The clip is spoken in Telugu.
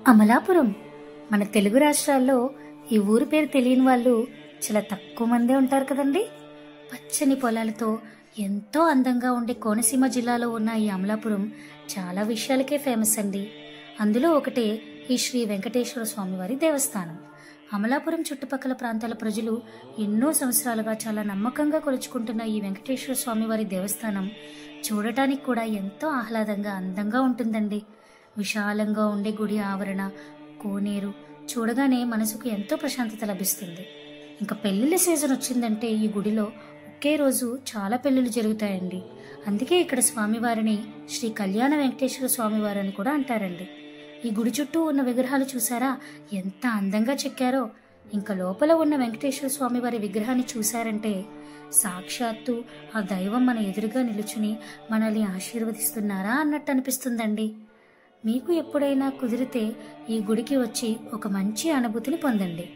అమలాపురం మన తెలుగు రాష్ట్రాల్లో ఈ ఊరి పేరు తెలియని వాళ్ళు చాలా తక్కువ మందే ఉంటారు కదండి. పచ్చని పొలాలతో ఎంతో అందంగా ఉండే కోనసీమ జిల్లాలో ఉన్న ఈ అమలాపురం చాలా విషయాలకే ఫేమస్ అండి. అందులో ఒకటే ఈ శ్రీ వెంకటేశ్వర స్వామివారి దేవస్థానం. అమలాపురం చుట్టుపక్కల ప్రాంతాల ప్రజలు ఎన్నో సంవత్సరాలుగా చాలా నమ్మకంగా కొలుచుకుంటున్న ఈ వెంకటేశ్వర స్వామివారి దేవస్థానం చూడటానికి కూడా ఎంతో ఆహ్లాదంగా అందంగా ఉంటుందండి. విశాలంగా ఉండే గుడి ఆవరణ, కోనేరు చూడగానే మనసుకు ఎంతో ప్రశాంతత లభిస్తుంది. ఇంకా పెళ్లిళ్ళ సీజన్ వచ్చిందంటే ఈ గుడిలో ఒకే రోజు చాలా పెళ్లిళ్ళు జరుగుతాయండి. అందుకే ఇక్కడ స్వామివారిని శ్రీ కళ్యాణ వెంకటేశ్వర స్వామివారు అని కూడా అంటారండి. ఈ గుడి చుట్టూ ఉన్న విగ్రహాలు చూసారా ఎంత అందంగా చెక్కారో. ఇంకా లోపల ఉన్న వెంకటేశ్వర స్వామివారి విగ్రహాన్ని చూశారంటే సాక్షాత్తు ఆ దైవం మన ఎదురుగా నిలుచుని మనల్ని ఆశీర్వదిస్తున్నారా అన్నట్టు అనిపిస్తుందండి. మీకు ఎప్పుడైనా కుదిరితే ఈ గుడికి వచ్చి ఒక మంచి అనుభూతిని పొందండి.